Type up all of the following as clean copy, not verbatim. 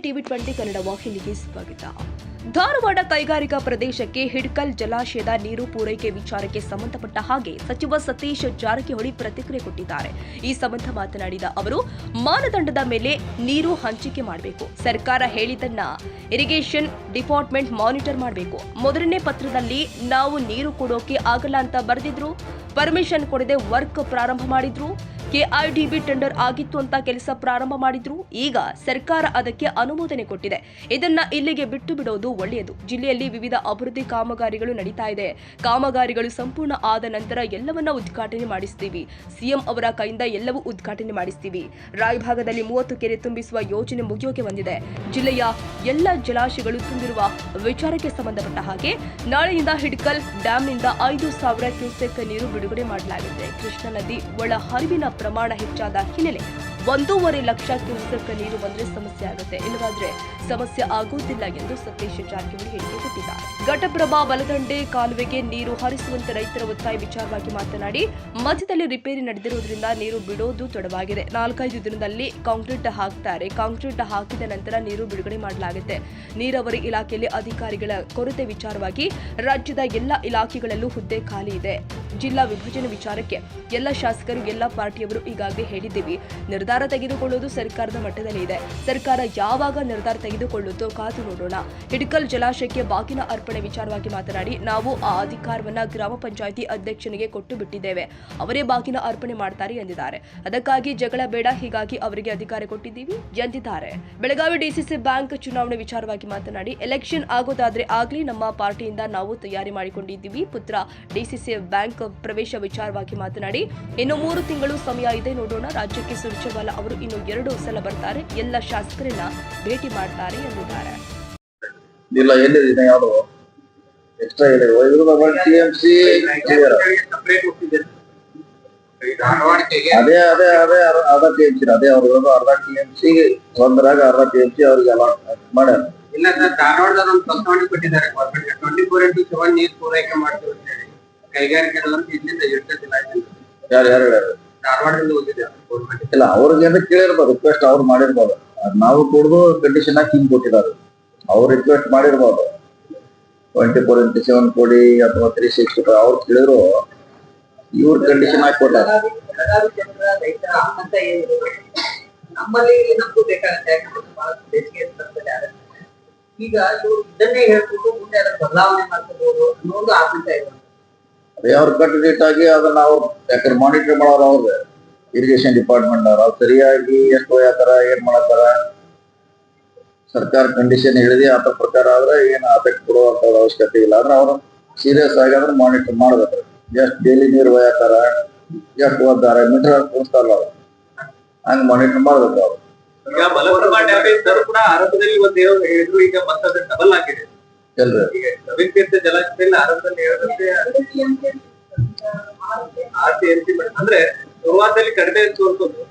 ಟಿವಿ20 ಕನ್ನಡ ವಾಹಿನಿಗೆ ಸ್ವಾಗತ. ಧಾರವಾಡ ಕೈಗಾರಿಕಾ ಪ್ರದೇಶಕ್ಕೆ ಹಿಡ್ಕಲ್ ಜಲಾಶಯದ ನೀರು ಪೂರೈಕೆ ವಿಚಾರಕ್ಕೆ ಸಂಬಂಧಪಟ್ಟ ಹಾಗೆ ಸಚಿವ ಸತೀಶ್ ಜಾರಕಿಹೊಳಿ ಪ್ರತಿಕ್ರಿಯೆ ಕೊಟ್ಟಿದ್ದಾರೆ. ಈ ಸಂಬಂಧ ಮಾತನಾಡಿದ ಅವರು, ಮಾನದಂಡದ ಮೇಲೆ ನೀರು ಹಂಚಿಕೆ ಮಾಡಬೇಕು. ಸರ್ಕಾರ ಹೇಳಿದ್ದನ್ನ ಇರಿಗೇಷನ್ ಡಿಪಾರ್ಟ್ಮೆಂಟ್ ಮಾನಿಟರ್ ಮಾಡಬೇಕು. ಮೊದಲನೇ ಪತ್ರದಲ್ಲಿ ನಾವು ನೀರು ಕೊಡೋಕೆ ಆಗಲ್ಲ ಅಂತ ಬರೆದಿದ್ರು, ಪರ್ಮಿಷನ್ ಕೊಡದೆ ವರ್ಕ್ ಪ್ರಾರಂಭ ಮಾಡಿದ್ರು. ಕೆಐಡಿಬಿ ಟೆಂಡರ್ ಆಗಿತ್ತು ಅಂತ ಕೆಲಸ ಪ್ರಾರಂಭ ಮಾಡಿದ್ರು. ಈಗ ಸರ್ಕಾರ ಅದಕ್ಕೆ ಅನುಮೋದನೆ ಕೊಟ್ಟಿದೆ. ಇದನ್ನ ಇಲ್ಲಿಗೆ ಬಿಟ್ಟು ಬಿಡೋದು ಒಳ್ಳೆಯದು. ಜಿಲ್ಲೆಯಲ್ಲಿ ವಿವಿಧ ಅಭಿವೃದ್ಧಿ ಕಾಮಗಾರಿಗಳು ನಡೀತಾ ಇದೆ. ಕಾಮಗಾರಿಗಳು ಸಂಪೂರ್ಣ ಆದ ನಂತರ ಎಲ್ಲವನ್ನ ಉದ್ಘಾಟನೆ ಮಾಡಿಸ್ತೀವಿ. ಸಿಎಂ ಅವರ ಕೈಯಿಂದ ಎಲ್ಲವೂ ಉದ್ಘಾಟನೆ ಮಾಡಿಸ್ತೀವಿ. ರಾಯಭಾಗದಲ್ಲಿ 30 ಕೆರೆ ತುಂಬಿಸುವ ಯೋಜನೆ ಮುಗಿಯೋಕೆ ಬಂದಿದೆ. ಜಿಲ್ಲೆಯ ಎಲ್ಲ ಜಲಾಶಯಗಳು ತುಂಬಿರುವ ವಿಚಾರಕ್ಕೆ ಸಂಬಂಧಪಟ್ಟ ಹಾಗೆ ನಾಳೆಯಿಂದ ಹಿಡ್ಕಲ್ ಡ್ಯಾಂನಿಂದ 5,000 ಕ್ಯೂಸೆಕ್ ನೀರು ಬಿಡುಗಡೆ ಮಾಡಲಾಗಿದೆ. ಕೃಷ್ಣಾ ನದಿ ಒಳ ಹರಿವಿನ ಪ್ರಮಾಣ ಹೆಚ್ಚಾದ ಹಿನ್ನೆಲೆ 1.5 ಲಕ್ಷ ಕ್ಯೂಸೆಕ್ ನೀರು ಬಂದ್ರೆ ಸಮಸ್ಯೆ ಆಗುತ್ತೆ, ಇಲ್ಲವಾದ್ರೆ ಸಮಸ್ಯೆ ಆಗುವುದಿಲ್ಲ ಎಂದು ಸತೀಶ್ ಜಾರಕಿಹೊಳಿ ಹೇಳಿಕೆ ಕೊಟ್ಟಿದ್ದಾರೆ. ಘಟಪ್ರಭಾ ಬಲದಂಡೆ ಕಾಲುವೆಗೆ ನೀರು ಹರಿಸುವಂತೆ ರೈತರ ಒತ್ತಾಯ ವಿಚಾರವಾಗಿ ಮಾತನಾಡಿ, ಮಧ್ಯದಲ್ಲಿ ರಿಪೇರಿ ನಡೆದಿರುವುದರಿಂದ ನೀರು ಬಿಡೋದು ತಡವಾಗಿದೆ. 4-5 ದಿನದಲ್ಲಿ ಕಾಂಕ್ರೀಟ್ ಹಾಕ್ತಾರೆ. ಕಾಂಕ್ರೀಟ್ ಹಾಕಿದ ನಂತರ ನೀರು ಬಿಡುಗಡೆ ಮಾಡಲಾಗುತ್ತೆ. ನೀರಾವರಿ ಇಲಾಖೆಯಲ್ಲಿ ಅಧಿಕಾರಿಗಳ ಕೊರತೆ ವಿಚಾರವಾಗಿ ರಾಜ್ಯದ ಎಲ್ಲ ಇಲಾಖೆಗಳಲ್ಲೂ ಹುದ್ದೆ ಖಾಲಿ ಇದೆ. ಜಿಲ್ಲಾ ವಿಭಜನೆ ವಿಚಾರಕ್ಕೆ ಎಲ್ಲ ಶಾಸಕರು, ಎಲ್ಲ ಪಾರ್ಟಿಯವರು ಈಗಾಗಲೇ ಹೇಳಿದ್ದೀವಿ. ನಿರ್ಧಾರ ತೆಗೆದುಕೊಳ್ಳುವುದು ಸರ್ಕಾರದ ಮಟ್ಟದಲ್ಲಿ ಇದೆ. ಸರ್ಕಾರ ಯಾವಾಗ ನಿರ್ಧಾರ ತೆಗೆದುಕೊಳ್ಳುತ್ತೋ ಕಾದು ನೋಡೋಣ. ಹಿಡ್ಕಲ್ ಜಲಾಶಯಕ್ಕೆ ಬಾಗಿನ ಅರ್ಪಣೆ ವಿಚಾರವಾಗಿ ಮಾತನಾಡಿ, ನಾವು ಆ ಅಧಿಕಾರವನ್ನ ಗ್ರಾಮ ಪಂಚಾಯಿತಿ ಅಧ್ಯಕ್ಷನಿಗೆ ಕೊಟ್ಟು ಬಿಟ್ಟಿದ್ದೇವೆ. ಅವರೇ ಬಾಗಿನ ಅರ್ಪಣೆ ಮಾಡ್ತಾರೆ ಎಂದಿದ್ದಾರೆ. ಅದಕ್ಕಾಗಿ ಜಗಳ ಬೇಡ, ಹೀಗಾಗಿ ಅವರಿಗೆ ಅಧಿಕಾರ ಕೊಟ್ಟಿದ್ದೀವಿ ಎಂದಿದ್ದಾರೆ. ಬೆಳಗಾವಿ ಡಿಸಿಸಿ ಬ್ಯಾಂಕ್ ಚುನಾವಣೆ ವಿಚಾರವಾಗಿ ಮಾತನಾಡಿ, ಎಲೆಕ್ಷನ್ ಆಗೋದಾದ್ರೆ ಆಗ್ಲಿ, ನಮ್ಮ ಪಾರ್ಟಿಯಿಂದ ನಾವು ತಯಾರಿ ಮಾಡಿಕೊಂಡಿದ್ದೀವಿ. ಪುತ್ರ ಡಿಸಿಸಿ ಬ್ಯಾಂಕ್ ಪ್ರವೇಶ ವಿಚಾರವಾಗಿ ಮಾತನಾಡಿ, ಇನ್ನು 3 ತಿಂಗಳು ಸಮಯ ಇದೆ, ನೋಡೋಣ. ರಾಜ್ಯಕ್ಕೆ ಸುರ್ಜೇವಾಲಾ ಅವರು ಇನ್ನು 2 ಸಲ ಬರ್ತಾರೆ, ಎಲ್ಲ ಶಾಸಕರನ್ನ ಭೇಟಿ ಮಾಡ್ತಾರೆ ಎಂದಿದ್ದಾರೆ. ಇಲ್ಲ ಎಲ್ಲಿದೆ ಯಾವುದು ಎಕ್ಸ್ಟ್ರಾ ಇದೆ ಟಿಎಂಸಿ ಅದೇ ಅದೇ ಅದೇ ಅರ್ಧ ಟಿಎಂಸಿ ಅದೇ ಅವ್ರು ಅರ್ಧ ಟಿಎಂಸಿ ಒಂದರಾಗ ಅರ್ಧ ಟಿಎಂಸಿ ಅವ್ರಿಗೆ ಅಲಾಟ್ ಮಾಡ್ಯಾರ. ಇಲ್ಲ ಸರ್, ಧಾರವಾಡದ ಒಂದು ಪ್ರಸ್ತಾವನೆ ಕೊಟ್ಟಿದ್ದಾರೆ. 24x7 ನೀರು ಪೂರೈಕೆ ಮಾಡ್ತೀವಿ ಅಂತ ಹೇಳಿ ಕೈಗಾರಿಕೆಗಳ ಇಲ್ಲಿಂದ ಇರ್ತದಿಲ್ಲ. ಯಾರು ಹೇಳ್ಯಾರ? ಧಾರವಾಡದಿಂದ ಹೋಗಿದ್ದಾರೆ. ಇಲ್ಲ, ಅವ್ರಿಗೆ ಕೇಳಿರ್ಬೋದು, ರಿಕ್ವೆಸ್ಟ್ ಅವ್ರು ಮಾಡಿರ್ಬೋದು. ನಾವು ಕುಡಿದು ಕಂಡೀಷನ್ ಹಾಕಿ ಹಿಂಗ್ ಕೊಟ್ಟಿದ್ದಾರೆ. ಅವ್ರು ರಿಕ್ವೆಸ್ಟ್ ಮಾಡಿರ್ಬೋದು 24x7 ಕೊಡಿ ಅಥವಾ 365 ಅವ್ರು ಕೇಳಿದ್ರು, ಇವ್ರ ಕಂಡೀಷನ್ ಹಾಕಿ ಕೊಟ್ಟಾರ. ನಮ್ಮಲ್ಲಿ ನಮಗೂ ಬೇಕಾಗುತ್ತೆ, ಈಗ ಇದನ್ನೇ ಹೇಳ್ಕೊಂಡು ಮುಂದೆ ಅದನ್ನ ಬದಲಾವಣೆ ಮಾಡ್ಕೋಬಹುದು ಅನ್ನೋದು ಆಸಕ್ತ ಇದೆ. ಅದೇ ಅವ್ರು ಕಟ್ ಡೇಟ್ ಆಗಿ ಅದನ್ನ ಅವ್ರು ಯಾಕಂದ್ರೆ ಮಾನಿಟರ್ ಮಾಡೋರು ಅವ್ರು ಇರಿಗೇಷನ್ ಡಿಪಾರ್ಟ್ಮೆಂಟ್ ಅವ್ರು ಸರಿಯಾಗಿ ಎಷ್ಟು ಹೋಗ್ತಾರ, ಏನ್ ಮಾಡತ್ತಾರ, ಸರ್ಕಾರ ಕಂಡೀಷನ್ ಹೇಳಿದೆ ಅದ್ರ ಪ್ರಕಾರ ಆದ್ರೆ ಏನು ಅಫೆಕ್ಟ್ ಕೊಡುವಂತ ಅವಶ್ಯಕತೆ ಇಲ್ಲ. ಆದ್ರೆ ಅವ್ರು ಸೀರಿಯಸ್ ಆಗಿ ಅದನ್ನ ಮಾನಿಟರ್ ಮಾಡ್ಬೇಕು. ಎಷ್ಟು ಡೈಲಿ ನೀರು ಹೋಗ್ತಾರ, ಎಷ್ಟು ಹೋಗ್ತಾರೆ, ಮೀಟರ್ ಕೂರಿಸ್ತಾರಲ್ಲ ಅವ್ರು, ಹಂಗ ಮಾನಿಟರ್ ಮಾಡ್ಬೇಕು ಅವ್ರು. ಈಗ ಮಲಪ್ರಭಾ ಡ್ಯಾಮೇಜ್ ಕೂಡ ಆರಂಭದಲ್ಲಿ ಒಂದು ಹೇಳಿದ್ರು, ಈಗ ಮತ್ತೆ ಡಬಲ್ ಆಗಿದೆ. ಎಲ್ರಿ ನವೀನ್ ತೀರ್ಥ ಜಲಾಶಯದಲ್ಲಿ ಆರಂಭದಲ್ಲಿ ಹೇಳಿದ್ರೆ ಅಂದ್ರೆ ಶುರುವಾತಲ್ಲಿ ಕಡಿಮೆ ತೋರಿಸೋದು,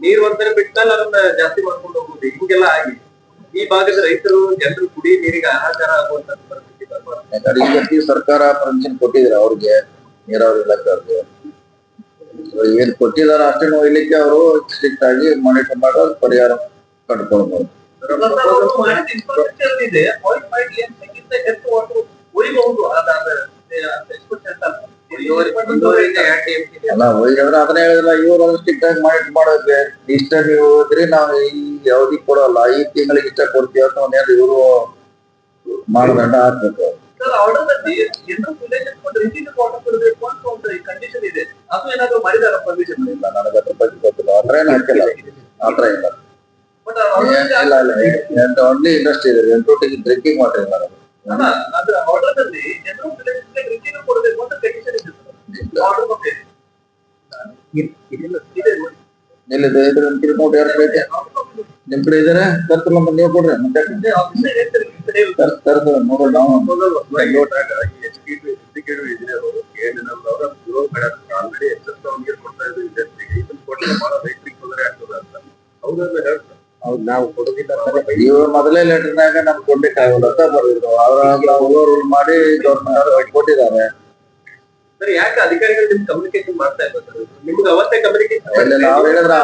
ನೀರು ಒಂದ್ಸಲ ಬಿಟ್ಮೇಲೆ ಅದನ್ನ ಜಾಸ್ತಿ ಮಾಡ್ಕೊಂಡು ಹೋಗುದು, ಹಿಂಗೆಲ್ಲ ಆಗಿ ಈ ಭಾಗದ ರೈತರು ಜನರು ಕುಡಿ ನೀರಿಗೆ ಹಾಹಾಕಾರ ಆಗುವಂತ ಪರಿಸ್ಥಿತಿ ಬರ್ಬಾರ್ದು. ಸರ್ಕಾರ ಪರ್ಮಿಷನ್ ಕೊಟ್ಟಿದ್ರ ಅವ್ರಿಗೆ, ನೀರಾವರಿ ಇಲಾಖೆ ಅವ್ರಿಗೆ ಏನ್ ಕೊಟ್ಟಿದಾರ ಅಷ್ಟೇ ಒಯ್ಲಿಕ್ಕೆ ಅವರು ಸ್ಟ್ರಿಕ್ಟ್ ಆಗಿ ಮಾನಿಟರ್ ಮಾಡೋ ಪರಿಹಾರ ಕಂಡುಕೊಳ್ಬಹುದು. ಅಲ್ಲ ಒಯ್ದ್ರೆ ಅದನ್ನ ಹೇಳಿದ್ರ, ಇವ್ರು ಸ್ಟ್ರಿಕ್ಟ್ ಆಗಿ ಮಾನಿಟರ್ ಮಾಡೋಕೆ ಇಷ್ಟ ನೀವು ಹೋದ್ರಿ ನಾವು ಈ ಅವಧಿ ಕೊಡಲ್ಲ, ಈ ತಿಂಗಳಿಗೆ ಇಷ್ಟ ಕೊಡ್ತೀವಿ ಅಂತ ಒಂದೇನು ಇವರು ಮಾನದಂಡ ಹಾಕ್ಬೇಕು. ನನಗೆ ಅದ್ರ ಬಗ್ಗೆ ಗೊತ್ತಿಲ್ಲ. ಅಂದ್ರೆ ಏನು ಹಾಕಿಲ್ಲ, ಆತರ ಇಲ್ಲ. ಓನ್ಲಿ ಇಂಡಸ್ಟ್ರಿ ಇದೆ, ಎಂಟೋಟಿಗೆ ಡ್ರಿಂಕಿಂಗ್ ವಾಟರ್ ಇಲ್ಲ. ಎಲ್ಲಿದೆ ರಿಮೋಟ್ ಯಾರು ಬೇಕು? ನಿಮ್ ಕಡೆ ಇದಾರೆ, ತರ್ತಿಲ್ಲ ನೀವು ಕೊಡ್ರಿ. ತರ್ತದ ನೋಡೋಣ ನಾವು. ನಾವು ಕೊಡೋದಿಲ್ಲ. ಇವ್ರು ಮೊದಲೇ ಲೆಟರ್ನಾಗ ನಮ್ಗೆ ಕೊಡ್ಲಿಕ್ಕಾಗಲ್ಲ ಅಂತ ಬರ್ದಿದ್ರು. ಅವ್ರಾಗ ಓವರ್ ರೂಲ್ ಮಾಡಿ ಗವರ್ಮೆಂಟ್ ಕೊಟ್ಟಿದ್ದಾರೆ. ಸರ್, ಯಾಕೆ ಅಧಿಕಾರಿಗಳು ನಿಮ್ ಕಮ್ಯುನಿಕೇಶನ್ ಮಾಡ್ತಾ ಇಲ್ಲ ಸರ್? ನಿಮ್ಗೆ ಅವತ್ತೇ ಕಮ್ಯುನಿಕೇಶನ್ ಅವ್ರು ಹೇಳಿದ್ರ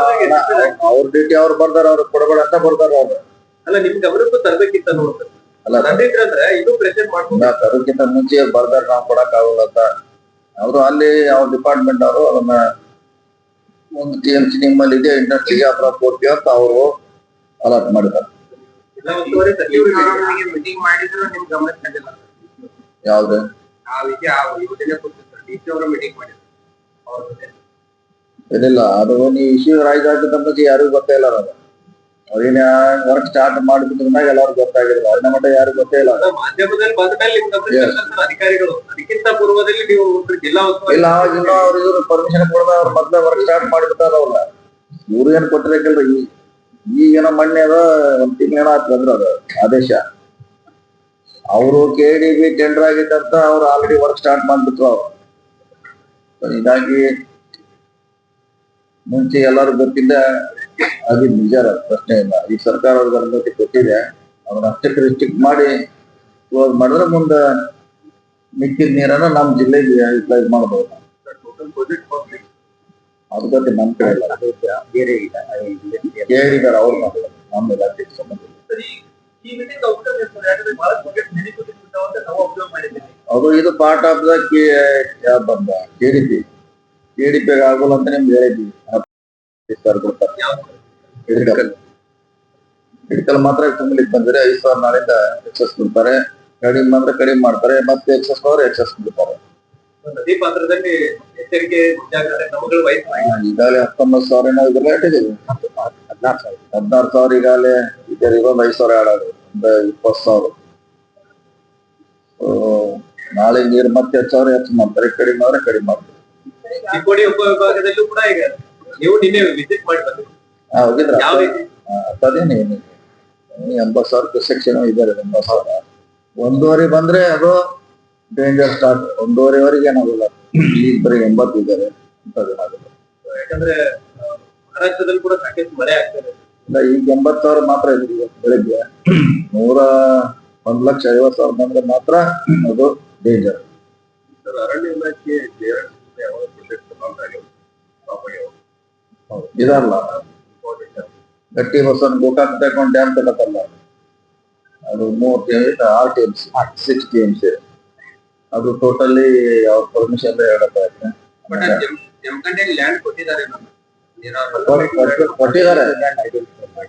ಅವ್ರ ಡ್ಯೂಟಿ ಅವ್ರು ಬರ್ದಾರ, ಅವ್ರಿಗೆ ಕೊಡಬೇಡ ಅಂತ ಬರ್ದಾರ ಅವ್ರು. ಅಲ್ಲ ನಿಮ್ ಗಮನಕ್ಕೂ ತರಬೇಕಿತ್ತ ಅನ್ನುವಂಥದ್ದು. ಅಲ್ಲ ತಂದಿದ್ರಂದ್ರೆ ಇನ್ನೂ ಪ್ರೆಸೆಂಟ್ ಮಾಡ್ಕೊಂಡು ತರೋಕ್ಕಿಂತ ಮುಂಚೆ ಬರ್ದಾರ ನಾವು ಕೊಡಕ್ ಆಗಲ್ಲ ಅಂತ ಅವರು ಅಲ್ಲಿ ಅವ್ರ ಡಿಪಾರ್ಟ್ಮೆಂಟ್ ಅವರು ಅದನ್ನ ಒಂದು TMC ನಿಮ್ಮಲ್ಲಿ ಇದೆ ಇಂಡಸ್ಟ್ರಿಗೆ ಅದ್ರ ಕೊಡ್ತೀವಿ ಅಂತ ಅವರು ಅಲರ್ಟ್ ಮಾಡಿದ್ದಾರೆ. ಎಲ್ಲ ಒಂದೂವರೆ ಸಚಿವರಿಗೆ ಮೀಟಿಂಗ್ ಮಾಡಿದ್ರು ನಿಮ್ ಗಮನಕ್ಕೆ ಬಂದಿಲ್ಲ. ಯಾವ್ದು ಆ ವಿಷಯ ಆ ಯೋಜನೆ ಕುರಿತು DC ಅವರು ಮೀಟಿಂಗ್ ಮಾಡಿದ್ರು ಅವ್ರ ಜೊತೆ. ಏನಿಲ್ಲ ಅದು ನೀವು ಇಶ್ಯೂ ರೈಸ್ ಆಗಿದ್ದ ಮುಂಚೆ ಯಾರಿಗೂ ಗೊತ್ತೇ ಇಲ್ಲ ಅದು ಅವ್ರೇನ ವರ್ಕ್ ಸ್ಟಾರ್ಟ್ ಮಾಡಿದ್ಮೇಲೆ ಎಲ್ಲರಿಗೂ ಗೊತ್ತಾಗಿಲ್ಲ ಅದನ್ನ ಮಟ್ಟ ಯಾರಿಗೂ ಗೊತ್ತೇ ಇಲ್ಲ. ಮಾಧ್ಯಮದಲ್ಲಿ ಬಂದ ಮೇಲೆ ನಿಮ್ ಗಮನಕ್ಕೆ ಅಧಿಕಾರಿಗಳು ಅದಕ್ಕಿಂತ ಪೂರ್ವದಲ್ಲಿ ನೀವು ಜಿಲ್ಲಾ ಉಸ್ತುವಾರಿ ಇಲ್ಲ ಅವಾಗ ಇನ್ನೂ ಅವ್ರಿಗೆ ಪರ್ಮಿಷನ್ ಕೊಡದ ಅವ್ರ ಮೊದ್ಲೇ ವರ್ಕ್ ಸ್ಟಾರ್ಟ್ ಮಾಡಿಬಿಟ್ಟಾರ ಅವ್ರ ಇವ್ರು ಏನ್ ಕೊಟ್ಟಿರಕಿಲ್ರಿ ಈಗೇನೋ ಮೊನ್ನೆ ಅದ ಒಂದ್ ತಿಂಗಳೇನೋ ಆಯ್ತು ಬಂದ್ರ ಅದು ಆದೇಶ ಅವರು KDB ಟೆಂಡರ್ ಆಗಿದ್ದಂತ ಅವ್ರು ಆಲ್ರೆಡಿ ವರ್ಕ್ ಸ್ಟಾರ್ಟ್ ಮಾಡ್ಬಿಟ್ರು ಅವ್ರು. ಹೀಗಾಗಿ ಮುಂಚೆ ಎಲ್ಲರೂ ಗೊತ್ತಿಲ್ಲ ಆಗಿದ್ ನಿಜ ಪ್ರಶ್ನೆ ಇಲ್ಲ. ಈ ಸರ್ಕಾರ ಅವ್ರಿಗೆ ಅನುಮತಿ ಕೊಟ್ಟಿದೆ ಅದನ್ನ ಅಷ್ಟಕ್ಕೆ ರಿಸ್ಟ್ರಿಕ್ಟ್ ಮಾಡಿ ಕ್ಲೋಸ್ ಮಾಡಿದ್ರೆ ಮುಂದೆ ಮಿಕ್ಕಿದ ನೀರನ್ನ ನಮ್ಮ ಜಿಲ್ಲೆಗೆ ಯುಟಿಲೈಸ್ ಮಾಡಬಹುದು. ಅದು ಗೊತ್ತಿ ನಮ್ ಕಡೆ ಇಲ್ಲ ಬೇರೆ ಕೇಳಿದಾರೆ ಅವ್ರು ಮಾಡಿಲ್ಲ ನಮ್ಮ ಇಲಾಖೆಗೆ ಸಂಬಂಧ ಅದು ಇದು ಪಾರ್ಟ್ ಆಫ್ ದ KDP ಆಗೋಲ್ಲ ಅಂತ ನಿಮ್ಗೆ ಹೇಳಿದ್ವಿ ಹಿಡ್ಕಲ್ ಮಾತ್ರ ತುಂಬಲಿಕ್ಕೆ ಬಂದ್ರೆ 5,000 ನಾಳಿಂದ ಎಕ್ಸಸ್ ಬಿಡ್ತಾರೆ ಕಡಿಮೆ ಬಂದ್ರೆ ಕಡಿಮೆ ಮಾಡ್ತಾರೆ ಮತ್ತೆ ಎಕ್ಸಸ್ ಹೋದ್ರೆ ಎಕ್ಸಸ್ ಬಿಡ್ತಾರೆ. ನದಿ ಪಾತ್ರದಲ್ಲಿ ಎಚ್ಚರಿಕೆ ಮುಂಜಾಗ್ರತೆ ಕ್ರಮಗಳು ವಹಿಸಲಾಗಿದೆ. ಈಗಾಗಲೇ 19,000 ಇದ್ರ ರೇಟ್ ಇದೆ 16,000 ಈಗಾಗಲೇ ಇದರ ಇದೊಂದು 5,000 ಆಡೋದು 20,000 ನಾಳೆ ನೀರು ಮತ್ತೆ 10,000 ಹೆಚ್ಚು ಮಾಡ್ತಾರೆ ಕಡಿಮೆ ಆದ್ರೆ ಕಡಿಮೆ ಮಾಡ್ತಾರೆ. ಚಿಕ್ಕೋಡಿ ಉಪವಿಭಾಗದಲ್ಲೂ ಕೂಡ ಈಗ ನೀವು ನಿನ್ನೆ ವಿಸಿಟ್ ಮಾಡಿ ಬಂದ್ರಿ. ಹೋಗಿದ್ರ ಯಾವ ರೀತಿ ಅದೇನೆ 80,000 ಕ್ಯೂಸೆಕ್ಷನ್ ಇದ್ದಾರೆ 80,000 ಒಂದೂವರೆ ಬಂದ್ರೆ ಅದು ಡೇಂಜರ್ ಸ್ಟಾರ್ಟ್ 1:30ವರೆಗೆ ಏನಾಗಲ್ಲ ಈಗ ಬರೀ 80 ಇದ್ದಾರೆ ಅಂತದೇನಾಗಲ್ಲ. ಯಾಕಂದ್ರೆ ಮಹಾರಾಷ್ಟ್ರದಲ್ಲಿ ಕೂಡ ಸಾಕಷ್ಟು ಮಳೆ ಆಗ್ತದೆ. ಇಲ್ಲ ಈಗ 80,000 ಮಾತ್ರ ಇದೆ ಬೆಳಿಗ್ಗೆ 1,50,50,000 ಬಂದ್ರೆ ಮಾತ್ರ ಅದು ಡೇಂಜರ್. ಅರಣ್ಯ ಇಲಾಖೆ ಇದಲ್ಲ ಗಟ್ಟಿ ಬಸವನ್ ಗೋಕಾಕ್ ತಗೊಂಡು ಡ್ಯಾಮ್ ತಗೋತಲ್ಲ ಅದು 6 TMC 6 TMC ಅದು ಟೋಟಲಿ ಅವ್ರ ಪರ್ಮಿಷನ್ ಹೇಳತ್ತೆ ಲ್ಯಾಂಡ್ ಕೊಟ್ಟಿದ್ದಾರೆ ಕೊಟ್ಟಿದ್ದಾರೆ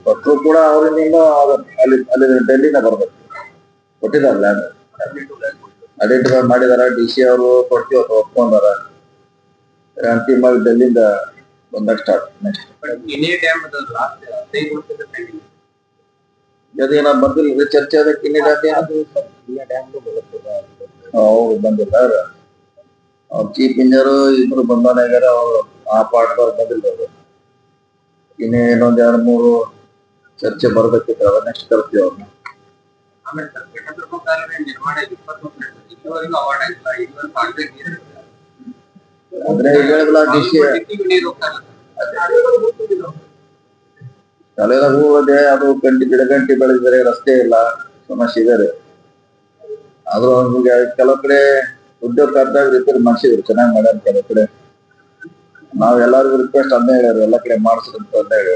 ಕೊಟ್ಟರು ಕೂಡ ಅವ್ರಿಂದ ಅಲ್ಲಿ ಅಲ್ಲಿ ಡೆಲ್ಲಿನ ಬರ್ಬೇಕು ಕೊಟ್ಟಿದ್ದಾರೆ ಲ್ಯಾಂಡ್ ಐಡೆಂಟಿಫೈ ಮಾಡಿದಾರ DC ಅವರು ಕೊಡ್ತೀವಿ ಅಥವಾ ಒಪ್ಕೊಂಡಾರ ಅಂತಿಮವಾಗಿ ಡೆಲ್ಲಿಂದ ಬಂದಾಗ ಸ್ಟಾರ್ಟ್ ನೆಕ್ಸ್ಟ್ ಅದೇನ ಬಂದಿಲ್ಲ ಚರ್ಚೆ ಅದಕ್ಕೆ ಅವ್ರು ಬಂದಿಲ್ಲ ಅವ್ರ ಚೀಫ್ ಇಂಜಿನಿಯರ್ ಇಬ್ರು ಬಂದಾನಾಗ್ಯಾರ ಅವ್ರು ಆ ಪಾಠದವ್ರು ಬಂದಿಲ್ಲ ಅವರು ಇನ್ನೇನೊಂದ್ 2-3 ಚರ್ಚೆ ಬರ್ಬೇಕಿತ್ತು ಅದ ನೆಕ್ಸ್ಟ್ ಕರ್ತೀವಿ ಅವ್ರನ್ನ. ಅಂದ್ರೆ ಈಗ ಹೇಳಿದ್ಲ DC ತಲೆದಾಗ ಹೋಗೋದೆ ಅದು ಗಿಡಗಂಟಿ ಬೆಳೆದಿದ್ದಾರೆ ರಸ್ತೆ ಇಲ್ಲ ಸಮಸ್ಯೆ ಇದಾರೆ ಆದ್ರೂ ಈಗ ಕೆಲವು ಕಡೆ ಉದ್ಯೋಗ ಖಾತ್ರಿಯಾಗಿ ರಿಪೇರಿ ಮಾಡಿಸಿದ್ರು ಚೆನ್ನಾಗಿ ಮಾಡ್ಯಾರ ಕೆಲವು ಕಡೆ. ನಾವ್ ಎಲ್ಲರಿಗೂ ರಿಕ್ವೆಸ್ಟ್ ಅದನ್ನೇ ಹೇಳ್ಯಾರ ಎಲ್ಲ ಕಡೆ ಮಾಡಿಸ್ರಂತ ಅಂತ ಹೇಳಿ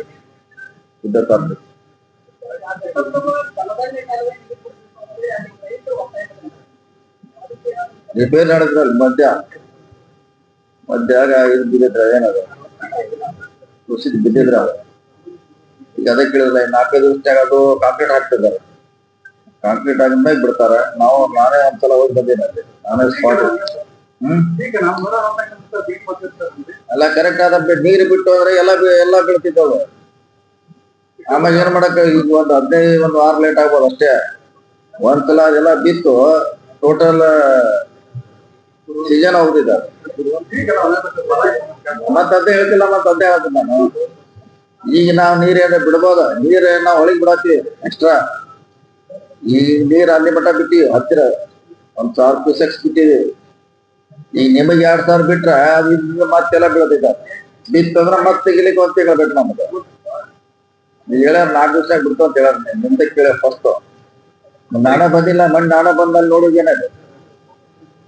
ಉದ್ಯೋಗ ಖಾತ್ರಿ ರಿಪೇರಿ ನಡೆದ್ರಲ್ಲಿ ಮಧ್ಯಾಗ ಇದು ಬಿದ್ದಿದ್ರ ಏನದ ಕುಸಿದ್ ಬಿದ್ದಿದ್ರ ಈಗ ಅದೇ ಕೇಳಿದ್ರೆ 4 ದಿವಸದಾಗ ಅದು ಕಾಂಕ್ರೀಟ್ ಹಾಕ್ತಿದ್ದಾರೆ ಕಾಂಕ್ರೀಟ್ ಆಗಿದ್ಮೇಲೆ ಬಿಡ್ತಾರೆ. ನಾನೇ ಒಂದ್ಸಲ ಹೋಗಿ ಬಂದೇನೆ ಅಲ್ಲಿ ನಾನೇ ಸ್ಪಾಟ್ ಎಲ್ಲ ಕರೆಕ್ಟ್ ಆದ ನೀರು ಬಿಟ್ಟು ಅಂದ್ರೆ ಎಲ್ಲ ಬೀಳ್ತಿದ್ದವು. ಆಮೇಲೆ ಏನ್ ಮಾಡಕ್ ಈಗ ಒಂದು 15 ವಾರ ಲೇಟ್ ಆಗ್ಬೋದು ಅಷ್ಟೇ. ಒಂದ್ಸಲ ಅದೆಲ್ಲ ಬಿತ್ತು ಟೋಟಲ್ ಸೀಸನ್ ಹೋಗ್ತಿದ್ದಾರೆ ಮತ್ತ ಅದೇ ಹೇಳ್ತಿಲ್ಲ ಮತ್ತೆ ಅದೇ ಹೇಳ್ತೀನಿ ನಾನು. ಈಗ ನಾವ್ ನೀರೇನ ಬಿಡ್ಬೋದ ನೀರ್ ನಾವ್ ಹೊಳಿಗ್ ಬಿಡತ್ತೀವಿ ಎಕ್ಸ್ಟ್ರಾ ಈ ನೀರ್ ಅಲ್ಲಿ ಮಟ್ಟ ಬಿಟ್ಟಿವಿ ಹತ್ತಿರ 1,000 ಕ್ಯೂಸೆಕ್ಸ್ ಬಿಟ್ಟಿವಿ. ಈಗ ನಿಮಗೆ 2,000 ಬಿಟ್ರ ಅದು ಮತ್ತೆಲ್ಲ ಬೀಳತಿದ್ದಾರೆ ಬಿತ್ತಂದ್ರ ಮತ್ತೆ ತೆಗಿಲಿಕ್ಕೆ 1 ತಿಂಗಳ ಬೇಕು ನಮ್ಗೆ. ನೀವು ಹೇಳ್ಯಾರ 4 ದಿವಸ ಬಿಡ್ತು ಅಂತ ಹೇಳ್ಯಾರ ನಿಮ್ದೆ ಕೇಳ ಫಸ್ಟ್ ನಾನೇ ಬಂದಿಲ್ಲ ನಾನೇ ಬಂದಲ್ಲಿ ನೋಡುದು ಏನಾಯ್ತು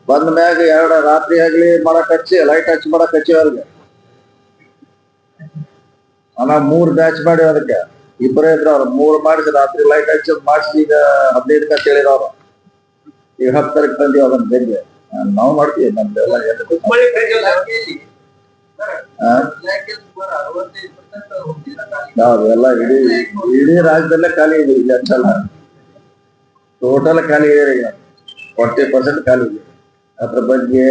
ಬಂದ ಮ್ಯಾಗ 2 ರಾತ್ರಿ ಆಗ್ಲಿ ಮಾಡಕ್ ಹಚ್ಚಿ ಲೈಟ್ ಹಚ್ಚಿ ಮಾಡಕ್ ಹಚ್ಚಿ ಅವ್ರಿಗೆ 3 ಬ್ಯಾಚ್ ಮಾಡಿ ಅದಕ್ಕೆ ಇಬ್ಬರೇ ಇದ್ರು ಅವ್ರು 3 ಮಾಡಿಸಿ ರಾತ್ರಿ ಲೈಟ್ ಹಚ್ಚಿ ಮಾಡಿಸಿ ಈಗ 15 ಅಂತ ಹೇಳಿದ್ರು ಅವ್ರು. ಈಗ 10 ತಾರೀಕು ತಂದೀವಿ ಅದನ್ನ ಬೆಂಗೆ ನಾವು ಮಾಡ್ತೀವಿ ನಮ್ದೆಲ್ಲ ಕುಕ್ಮಳಿ ಬ್ರಿಡ್ಜ್ ಎಲ್ಲ ಇಡೀ ರಾಜ್ಯದಲ್ಲೇ ಖಾಲಿ ಇದೆ ಇಲ್ಲಿ ಅಂತಲ್ಲ, ಟೋಟಲ್ ಖಾಲಿ ಇದೆ ಈಗ 40% ಖಾಲಿ ಇದೆ. ಅದ್ರ ಬಗ್ಗೆ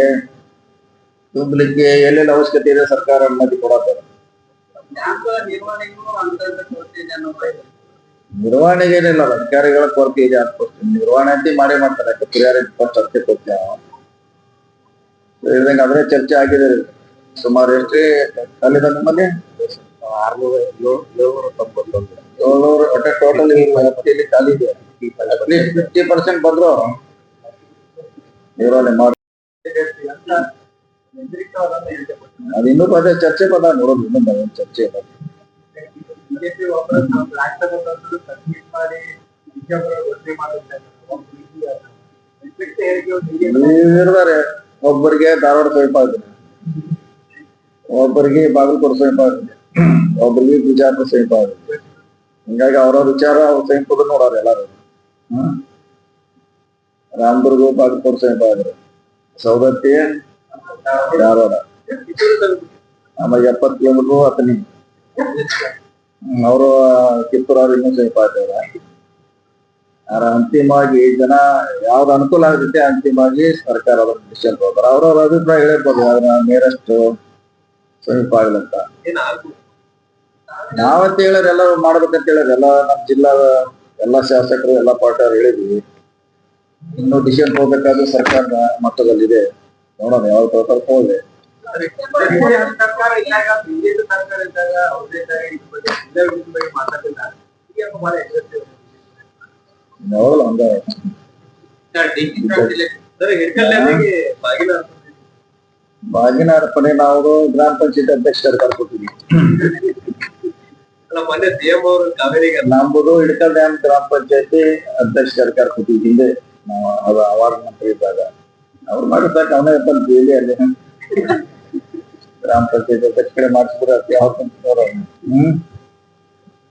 ತುಂಬಲಿಕ್ಕೆ ಎಲ್ಲೆಲ್ಲಿ ಅವಶ್ಯಕತೆ ಇದೆ ಸರ್ಕಾರ ಅನುಮತಿ ಕೊಡತ್ತಾರೆ. ನಿರ್ವಹಣೆಗೆ ಏನಿಲ್ಲ, ಅಧಿಕಾರಿಗಳ ಕೊರತೆ ಇದೆ ಅಂತ ನಿರ್ವಹಣೆ ಅಂತ ಮಾಡೇ ಮಾಡ್ತಾರೆ. ಪ್ರಿಯಾರಿಟಿ ಫಸ್ಟ್ ಅಷ್ಟೇ ಕೊಡ್ತೇವೆ ನಾವು ಅದ್ರೆ ಚರ್ಚೆ ಆಗಿದೆ. ಸುಮಾರು ಎಷ್ಟೇ ಖಾಲಿದ ನಮ್ಮಲ್ಲಿ 700 ಒಟ್ಟೆ ಟೋಟಲ್ ಖಾಲಿ ಇದೆ. ಅಟ್ಲೀಸ್ಟ್ 50% ಬಂದ್ರು ನಿರ್ವಹಣೆ ಮಾಡಿ. ಅದು ಇನ್ನೂ ಅದೇ ಚರ್ಚೆ ಪದ ನೋಡೋದು, ಇನ್ನೂ ಚರ್ಚೆ ಇಲ್ಲ. ಬಿಜೆಪಿ ಇರ್ತಾರೆ. ಒಬ್ಬರಿಗೆ ಧಾರವಾಡ ಸಮೀಪ ಆಗಿದೆ, ಒಬ್ಬರಿಗೆ ಬಾಗಲಕೋಟೆ ಸಮೀಪ ಆಗಿದೆ, ಒಬ್ಬರಿಗೆ ಬಿಜಾಪುರ ಸಮೀಪ ಆಗಿದೆ. ಹಿಂಗಾಗಿ ಅವ್ರವ್ರ ವಿಚಾರ ಅವ್ರ ಸಮೀಪದ ನೋಡೋರು ಎಲ್ಲಾರು. ರಾಮದುರ್ಗ ಬಾಗಲಕೋಟೆ ಸಮೀಪ ಆದ್ರೆ, ಸೌದತ್ತಿ ಧಾರವಾಡ, ಆಮೇಲೆ 70 ಕಿಲೋಮೀಟರ್ ಅಥಣಿ, ಅವರು ಕಿತ್ತೂರು ಅವ್ರು ಇನ್ನೂ ಸಮೀಪ ಆಗ್ತದೆ. ಅಂತಿಮವಾಗಿ ಜನ ಯಾವ್ದು ಅನುಕೂಲ ಆಗುತ್ತೆ ಅಂತಿಮವಾಗಿ ಸರ್ಕಾರ ಅದನ್ನ ಡಿಸಿಷನ್ ತಗೋತಾರೆ. ಅವ್ರವ್ರ ಅಭಿಪ್ರಾಯ ಹೇಳಿರ್ಬೋದು ಅದನ್ನ ನೇರಷ್ಟು ಸಮೀಪ ಆಗ್ಲಂತ. ನಾವಂತ ಹೇಳಿದ್ರೆ ಎಲ್ಲ ಮಾಡ್ಬೇಕಂತ ಹೇಳಿದ್ರೆ ಎಲ್ಲ ನಮ್ಮ ಜಿಲ್ಲಾದ ಎಲ್ಲಾ ಶಾಸಕರು ಎಲ್ಲಾ ಪಾರ್ಟಿಯವ್ರು ಹೇಳಿದ್ವಿ. ಇನ್ನು ಡಿಸಿಷನ್ ತಗೋಬೇಕಾದ್ರೆ ಸರ್ಕಾರದ ಮಟ್ಟದಲ್ಲಿದೆ, ನೋಡೋಣ ಯಾವ ತಗೋತಾರೆ ತಗೊಳ್ಳಿ. ಸರ್ಕಾರ ಇದ್ದಾಗ ಬಿಜೆಪಿ ಸರ್ಕಾರ ಇದ್ದಾಗ ನೋಡಲ್ಲ ಹಂಗ ಬಾಗಿನ ಅರ್ಪಣೆ ನಾವು ಗ್ರಾಮ ಪಂಚಾಯತ್ ಅಧ್ಯಕ್ಷ ಸರ್ಕಾರ ಕೊಟ್ಟಿದ್ವಿ. ಮೊನ್ನೆ ಸಿಎಂ ಅವರು ಕಾವೇರಿಗೆ ನಮ್ಮದು ಇಳಕಲ್ ಡ್ಯಾಮ್ ಗ್ರಾಮ ಪಂಚಾಯತಿ ಅಧ್ಯಕ್ಷ ಸರ್ಕಾರ ಕೊಟ್ಟಿದ್ವಿ ಹಿಂದೆ. ನಾವು ಅದು ಅವಾರ್ಡ್ ಮಂತ್ರಿ ಇದ್ದಾಗ ಅವ್ರು ಮಾಡಿದಾಗ ಅವನೇ ಬಂದು ಬೇಲಿ ಅಲ್ಲಿ ಗ್ರಾಮ ಪಂಚಾಯತ್ ಅಧ್ಯಕ್ಷ ಕಡೆ ಮಾಡಿಸಿದ್ರೆ ಯಾವ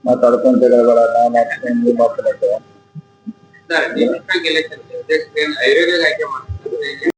ಮಾತಾಡ್ಕೊಂತ ಬೇಡ ನಾವು ಮಾತನಾಡ್ತೇವೆ. ಆಯುರ್ವೇದ ಆಯ್ಕೆ ಮಾಡ್ತಾರೆ.